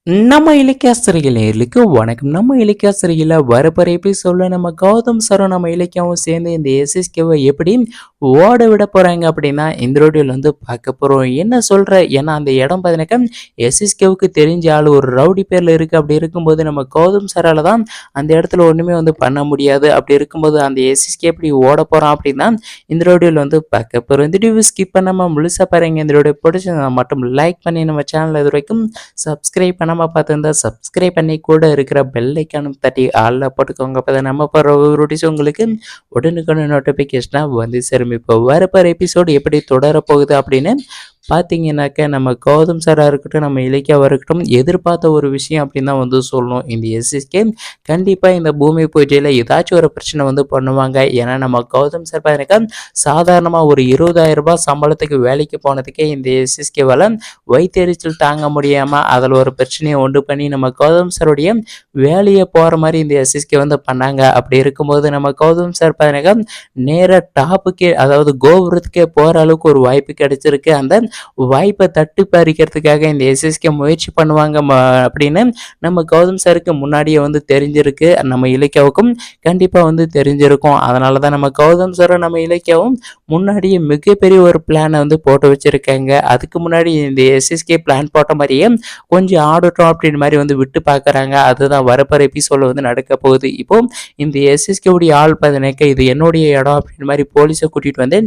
நம்ம இலக்கியாசிரியர்களுக்கு வணக்கம். நம்ம இலக்கியாசிரியர்ல வரப்போற எபிசோட்ல நம்ம கௌதம் சாரும் நம்ம இலக்கியாவும் சேர்ந்து இந்த எஸ்எஸ்கேவை எப்படி ஓட விட போறாங்க அப்படின்னா இந்த ரோடியோல வந்து பார்க்க போறோம். என்ன சொல்ற? ஏன்னா அந்த இடம் பார்த்தீங்கன்னாக்கா எஸ்எஸ்கேவுக்கு தெரிஞ்ச ஆள் ஒரு ரவுடி பேர்ல இருக்கு. அப்படி இருக்கும்போது நம்ம கௌதம் சாரால தான் அந்த இடத்துல ஒண்ணுமே வந்து பண்ண முடியாது. அப்படி இருக்கும்போது அந்த எஸ்எஸ்கே எப்படி ஓட போறான் அப்படின்னா இந்த ரோடியோல வந்து பார்க்க போறோம். இந்த வீடியோ ஸ்கிப் பண்ணாம முழுசா பாருங்க. இந்த வீடியோ பிடிச்சா மட்டும் லைக் பண்ணி நம்ம சேனல் இது வரைக்கும் சப்ஸ்கிரைப் பண்ணாமல் பார்த்துருந்தா சப்ஸ்கிரைப் பண்ணி கூட இருக்கிற பெல் ஐக்கானும் தட்டி ஆளில் போட்டுக்கோங்க. அப்போ தான் நம்ம போகிற நோட்டீஸ் உங்களுக்கு உடனுக்குடன் நோட்டிஃபிகேஷனாக வந்து சேரும். இப்போ வரப்போகிற எபிசோடு எப்படி தொடரப்போகுது அப்படின்னு பார்த்தீங்கன்னாக்க நம்ம கௌதம் சாராக இருக்கட்டும், நம்ம இலக்கியாவாக இருக்கட்டும், எதிர்பார்த்த ஒரு விஷயம் அப்படின்னு தான் வந்து சொல்லணும். இந்த எஸ்எஸ்கே கண்டிப்பாக இந்த பூமி பூஜையில் ஏதாச்சும் ஒரு பிரச்சனை வந்து பண்ணுவாங்க. ஏன்னா நம்ம கௌதம் சார் பார்த்தீங்கன்னாக்கா சாதாரணமாக ஒரு 20,000 ரூபாய் சம்பளத்துக்கு வேலைக்கு போனதுக்கே இந்த எஸ்எஸ்கேவால் வயிற்றெரிச்சல் தாங்க முடியாமல் அதில் ஒரு பிரச்சனையை உண்டு பண்ணி நம்ம கௌதம் சாருடைய வேலையை போகிற மாதிரி இந்த எஸ்எஸ்கே வந்து பண்ணாங்க. அப்படி இருக்கும்போது நம்ம கௌதம் சார் பார்த்தீங்கன்னாக்கா நேராக டாப்புக்கே, அதாவது கோபுரத்துக்கே போகிற அளவுக்கு ஒரு வாய்ப்பு கிடைச்சிருக்கு. அந்த வாய்ப்பை தட்டி பறிக்கிறதுக்காக இந்த எஸ்எஸ்கே முயற்சி பண்ணுவாங்க அப்படின்னு நம்ம கௌதம் சாருக்கு முன்னாடியே வந்து தெரிஞ்சிருக்கு. நம்ம இலக்கியாவுக்கும் கண்டிப்பாக வந்து தெரிஞ்சிருக்கும். அதனால தான் நம்ம கௌதம் சாரும் நம்ம இலக்கியாவும் முன்னாடியே மிகப்பெரிய ஒரு பிளானை வந்து போட்டு வச்சிருக்காங்க. அதுக்கு முன்னாடி இந்த எஸ்எஸ்கே பிளான் போட்ட மாதிரியே கொஞ்சம் ஆடட்டும் அப்படின்னு மாதிரி வந்து விட்டு பார்க்குறாங்க. அதுதான் வரப்போற எபிசோடில் வந்து நடக்க போகுது. இப்போ இந்த எஸ்எஸ்கேவுடைய ஆள் பார்த்தீங்கன்னாக்கா இது என்னுடைய இடம் அப்படின்னு மாதிரி போலீஸை கூட்டிகிட்டு வந்து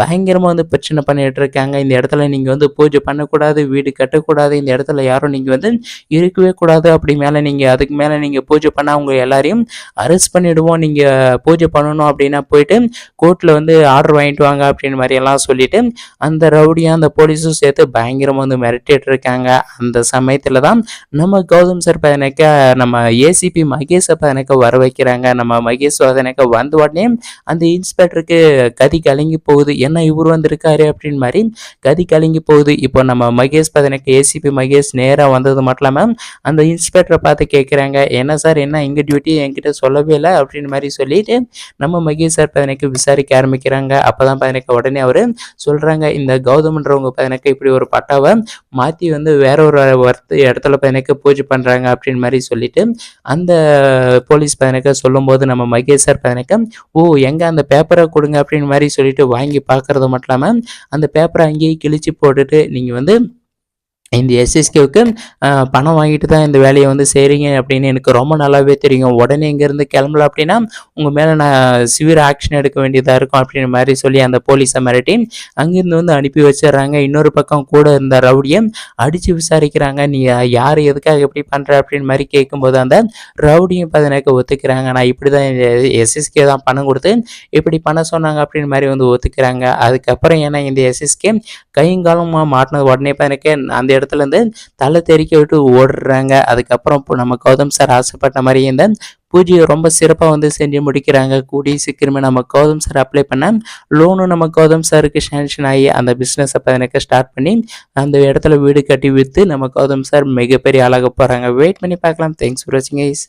பயங்கரமாக வந்து பிரச்சனை பண்ணிட்டு இருக்காங்க. இந்த இடத்துல நீங்கள் வந்து பூஜை பண்ணக்கூடாது, வீடு கட்டக்கூடாது, இந்த இடத்துல யாரும் நீங்கள் வந்து இருக்கவே கூடாது, அப்படி மேலே நீங்கள் அதுக்கு மேலே நீங்கள் பூஜை பண்ணால் அவங்க எல்லாரையும் அரெஸ்ட் பண்ணிவிடுவோம், நீங்கள் பூஜை பண்ணணும் அப்படின்னா போயிட்டு கோர்ட்டில் வந்து ஆர்டர் வாங்கிட்டு வாங்க அப்படின்னு மாதிரியெல்லாம் சொல்லிட்டு அந்த ரவுடியாக அந்த போலீஸும் சேர்த்து பயங்கரமாக வந்து மிரட்டிட்டு இருக்காங்க. அந்த சமயத்தில் தான் நம்ம கௌதம் சார் பார்த்தீங்கன்னாக்கா நம்ம ஏசிபி மகேஷை பார்த்தீங்கன்னாக்கா வர வைக்கிறாங்க. நம்ம மகேஷ் பார்த்தீங்கன்னாக்கா வந்த உடனே அந்த இன்ஸ்பெக்டருக்கு கதி கலங்கி போகுது. என்ன இவர் வந்திருக்காரு அப்படின்னு மாதிரி கதி கலங்கி போகுது. இப்போ நம்ம மகேஷ் பார்த்தீங்கன்னாக்கா ஏசிபி மகேஷ் நேராக வந்தது மட்டும் இல்லாமல் அந்த இன்ஸ்பெக்டரை பார்த்து கேட்குறாங்க, என்ன சார் என்ன இங்கே டியூட்டி என்கிட்ட சொல்லவே இல்லை அப்படின்னு மாதிரி சொல்லிட்டு நம்ம மகேஷ் சார் பார்த்தீங்கன்னாக்கா விசாரிக்க ஆரம்பிக்கிறாங்க. அப்போ தான் பார்த்தீங்கன்னாக்கா உடனே அவர் சொல்கிறாங்க, இந்த கௌதம்ன்றவங்க பார்த்தீங்கன்னாக்கா இப்படி ஒரு பட்டாவை மாற்றி வந்து வேற ஒரு இடத்துல பார்த்தீங்கன்னாக்கா பூஜை பண்ணுறாங்க அப்படின்னு மாதிரி சொல்லிட்டு அந்த போலீஸ் பார்த்தீங்கன்னாக்கா சொல்லும்போது நம்ம மகேஷ் சார் பார்த்தீங்கன்னாக்கா ஓ எங்கே அந்த பேப்பரை கொடுங்க அப்படின்னு மாதிரி சொல்லிட்டு வாங்கி பார்க்குறது மட்டும் இல்லாமல் அந்த பேப்பரை அங்கேயே கிழிச்சு போட்டுட்டு நீங்கள் வந்து இந்த எஸ்எஸ்கேவுக்கு பணம் வாங்கிட்டு தான் இந்த வேலையை வந்து செய்கிறீங்க அப்படின்னு எனக்கு ரொம்ப நல்லாவே தெரியும். உடனே இங்கேருந்து கிளம்பல அப்படின்னா உங்கள் மேலே நான் சிவியர் ஆக்ஷன் எடுக்க வேண்டியதாக இருக்கும் அப்படின்னு மாதிரி சொல்லி அந்த போலீஸை மிரட்டி அங்கேருந்து வந்து அனுப்பி வச்சிடுறாங்க. இன்னொரு பக்கம் கூட இருந்த ரவுடியை அடித்து விசாரிக்கிறாங்க, நீ யார் எதுக்காக எப்படி பண்ணுற அப்படின்னு மாதிரி கேட்கும்போது அந்த ரவுடியும் பார்த்தீங்கன்னாக்க ஒத்துக்கிறாங்க, நான் இப்படி தான் எஸ்எஸ்கே தான் பணம் கொடுத்து இப்படி பண்ண சொன்னாங்க அப்படின்னு மாதிரி வந்து ஒத்துக்கிறாங்க. அதுக்கப்புறம் ஏன்னா இந்த எஸ்எஸ்கே கையங்காலமாக மாட்டினது உடனே பார்த்தீங்கன்னாக்க அந்த இடத்துல இருந்து தலை தெறிக்க விட்டு ஓடுறாங்க. அதுக்கப்புறம் நம்ம கௌதம் சார் ஆசைப்பட்ட மாதிரி இந்த பூஜையை ரொம்ப சிறப்பாக வந்து செஞ்சு முடிக்கிறாங்க. கூடிய சீக்கிரமே நம்ம கௌதம் சார் அப்ளை பண்ண லோனும் நம்ம கௌதம் சாருக்கு சேங்ஷன் ஆகி அந்த பிஸ்னஸை எனக்கு ஸ்டார்ட் பண்ணி அந்த இடத்துல வீடு கட்டி விற்று நம்ம கௌதம் சார் மிகப்பெரிய ஆளாக போகிறாங்க. வெயிட் பண்ணி பார்க்கலாம். தேங்க்ஸ் ஃபார் வாட்சிங் கைஸ்.